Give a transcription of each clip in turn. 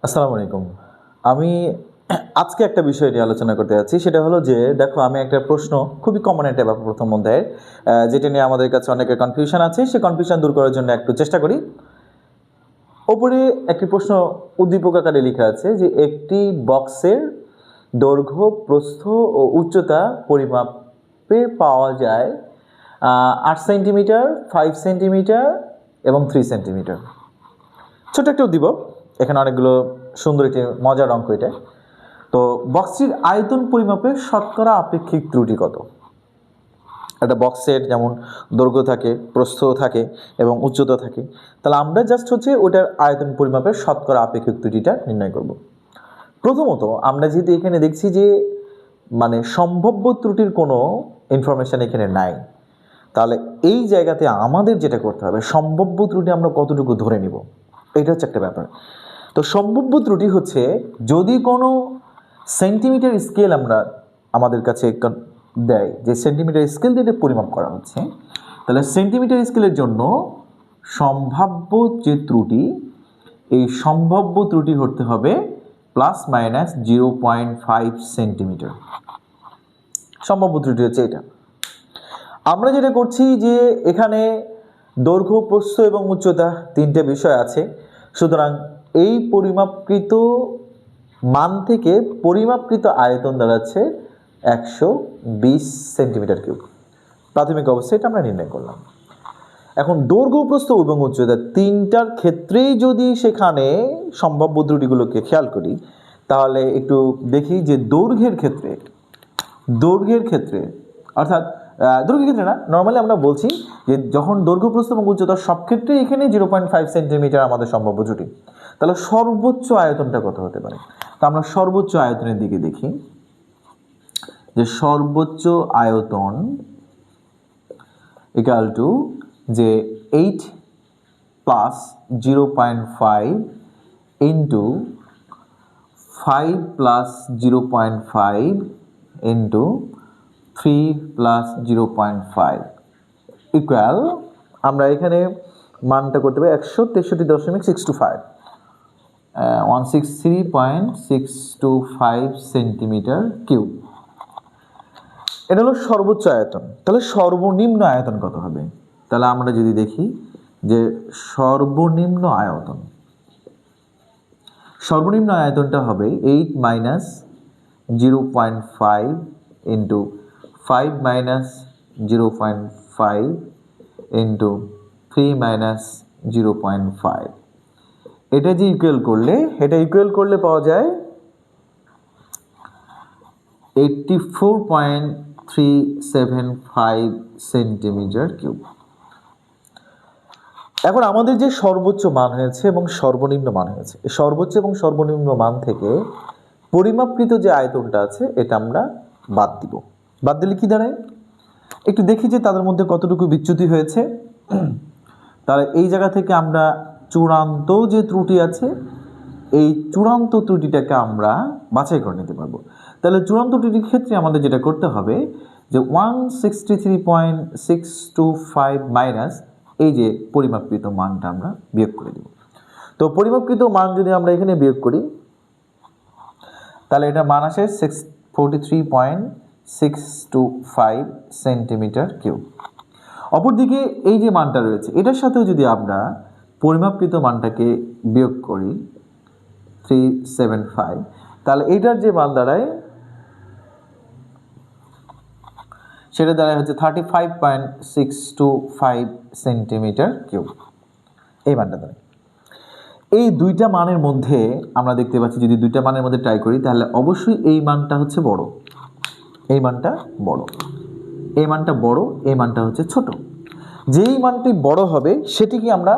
আসসালামু আলাইকুম। আমি আজকে একটা বিষয় নিয়ে আলোচনা করতে যাচ্ছি। সেটা হলো যে দেখো আমি একটা প্রশ্ন খুবই কমন একটা ব্যাপার প্রথম অধ্যায়ের যেটা নিয়ে আমাদের কাছে অনেকের কনফিউশন আছে। সেই কনফিউশন দূর করার জন্য একটু চেষ্টা করি। ওপরে একটি প্রশ্ন উদ্দীপক আকারে লেখা আছে যে একটি বক্সের দৈর্ঘ্য, প্রস্থ ও উচ্চতা পরিমাপে পাওয়া যায় 8 সেন্টিমিটার, 5 সেন্টিমিটার এবং 3 সেন্টিমিটার। ছোট একটা উদ্দীপক। এখানে অনেকগুলো সুন্দর একটি মজার অঙ্ক এটা। তো বক্সটির আয়তন পরিমাপের শতকরা আপেক্ষিক ত্রুটি কত? একটা বক্সের যেমন দৈর্ঘ্য থাকে, প্রস্থ থাকে এবং উচ্চতা থাকে, তাহলে আমরা জাস্ট হচ্ছে ওটার আয়তন পরিমাপের শতকরা আপেক্ষিক ত্রুটিটা নির্ণয় করব। প্রথমত আমরা যেহেতু এখানে দেখছি যে মানে সম্ভাব্য ত্রুটির কোনো ইনফরমেশান এখানে নাই, তাহলে এই জায়গাতে আমাদের যেটা করতে হবে সম্ভাব্য ত্রুটি আমরা কতটুকু ধরে নিব, এটা হচ্ছে একটা ব্যাপার। তো সম্ভাব্য ত্রুটি হচ্ছে যদি কোনো সেন্টিমিটার স্কেল আমরা আমাদের কাছে দেয় যে সেন্টিমিটার স্কেল দিয়ে পরিমাপ করা হচ্ছে, তাহলে সেন্টিমিটার স্কেলের জন্য সম্ভাব্য যে ত্রুটি, এই সম্ভাব্য ত্রুটি হতে হবে ±0.5 সেন্টিমিটার। সম্ভাব্য ত্রুটি হচ্ছে এটা। আমরা যেটা করছি যে এখানে দৈর্ঘ্য, প্রস্থ এবং উচ্চতা তিনটে বিষয় আছে, সুতরাং এই পরিমাপকৃত মান থেকে পরিমাপকৃত আয়তন দাঁড়াচ্ছে 120 সেন্টিমিটার কিউব। প্রাথমিক অবস্থায় এটা আমরা নির্ণয় করলাম। এখন দৈর্ঘ্য, প্রস্থ এবং উচ্চতা তিনটার ক্ষেত্রেই যদি সেখানে সম্ভাব্য ত্রুটিগুলোকে খেয়াল করি, তাহলে একটু দেখি যে দৈর্ঘ্যের ক্ষেত্রে অর্থাৎ দৈর্ঘ্যের ক্ষেত্রে না, নর্মালি আমরা বলছি যে যখন দৈর্ঘ্য, প্রস্থ এবং উচ্চতা সব ক্ষেত্রেই এখানে 0.5 সেন্টিমিটার আমাদের সম্ভাব্য ত্রুটি, তাহলে সর্বোচ্চ আয়তনটা কত হতে পারে? তা আমরা সর্বোচ্চ আয়তনের দিকে দেখি যে সর্বোচ্চ আয়তন ইকুয়াল টু যে 8 plus 0.5 into 5 plus 0.5 into 3 plus 0.5 equal, আমরা এখানে মানটা করতে পারি 163.625 163.625 সেন্টিমিটার কিউব। এটা হলো সর্বোচ্চ আয়তন। তাহলে সর্বনিম্ন আয়তন কত হবে? তাহলে আমরা যদি দেখি যে সর্বনিম্ন আয়তনটা হবে 8 minus 0.5 into 5 minus 0.5 into 3 minus 0.5। এটা ইকুয়াল করলে পাওয়া যায় 84.375 সেন্টিমিটার কিউব। এখন আমাদের যে সর্বোচ্চ মান হয়েছে এবং সর্বনিম্ন মান হয়েছে, এই সর্বোচ্চ এবং সর্বনিম্ন মান থেকে পরিমাপকৃত যে আয়তনটা আছে এটা আমরা বাদ দিব। বাদ দিলে কি দাঁড়ায়? একটু দেখি যে তাদের মধ্যে কতটুকু বিচ্যুতি হয়েছে। তাহলে এই জায়গা থেকে আমরা চূড়ান্ত যে ত্রুটি আছে, এই চূড়ান্ত ত্রুটিটাকে আমরা বাছাই করে নিতে পারবো। তাহলে চূড়ান্ত ত্রুটির ক্ষেত্রে আমাদের যেটা করতে হবে যে 163.625 মাইনাস এই যে পরিমাপকৃত মানটা আমরা বিয়োগ করে দেব। তো পরিমাপকৃত মান যদি আমরা এখানে বিয়োগ করি, তাহলে এটা মান আসে 43.625 সেন্টিমিটার কিউব। অপরদিকে এই যে মানটা রয়েছে এটার সাথেও যদি আমরা পরিমাপকৃত মানটাকে বিয়োগ করি 375, তাহলে এইটার যে মান দাঁড়ায় সেটা দাঁড়ায় হচ্ছে 35.625 সেন্টিমিটার কিউব। এই মানটা দাঁড়ায়। এই দুইটা মানের মধ্যে আমরা দেখতে পাচ্ছি যদি দুইটা মানের মধ্যে ট্রাই করি, তাহলে অবশ্যই এই মানটা হচ্ছে বড়, এই মানটা বড়, এই মানটা বড়, এই মানটা হচ্ছে ছোট। যেই মানটি বড় হবে সেটিকে আমরা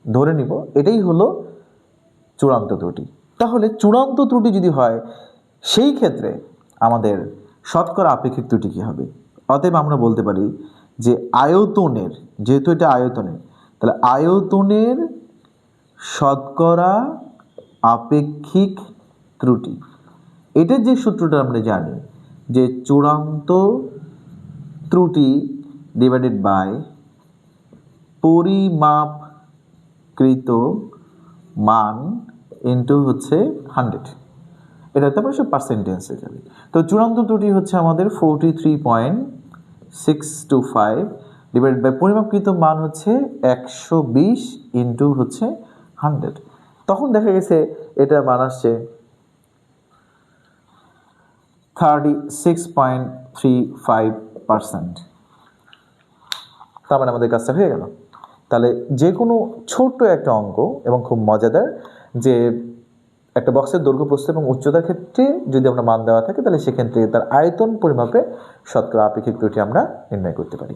ধরে নিব এটাই হলো চূড়ান্ত ত্রুটি। তাহলে চূড়ান্ত ত্রুটি যদি হয় সেই ক্ষেত্রে আমাদের শতকরা আপেক্ষিক ত্রুটি কী হবে? অতএব আমরা বলতে পারি যে আয়তনের, যেহেতু এটা আয়তনের, তাহলে আয়তনের শতকরা আপেক্ষিক ত্রুটি, এটার যে সূত্রটা আমরা জানি যে চূড়ান্ত ত্রুটি ডিভাইডেড বাই পরিমাপকৃত মান ইন্টু হচ্ছে 100, এটা তারপরে সব পার্সেন্টেজে যাবে। তো চূড়ান্ত ত্রুটি হচ্ছে আমাদের 43.625 ডিভাইড বাই পরিমাপকৃত মান হচ্ছে 120 ইন্টু হচ্ছে 100। তখন দেখা গেছে এটা মান আসছে 36.35%। তার মানে আমাদের কাজটা হয়ে গেল। তাহলে যে কোনো ছোট্ট একটা অঙ্ক এবং খুব মজাদার, যে একটা বক্সের দৈর্ঘ্য প্রস্থ এবং উচ্চতার ক্ষেত্রে যদি আমরা মান দেওয়া থাকে তাহলে সেক্ষেত্রে তার আয়তন পরিমাপে শতকরা আপেক্ষিক ত্রুটি আমরা নির্ণয় করতে পারি।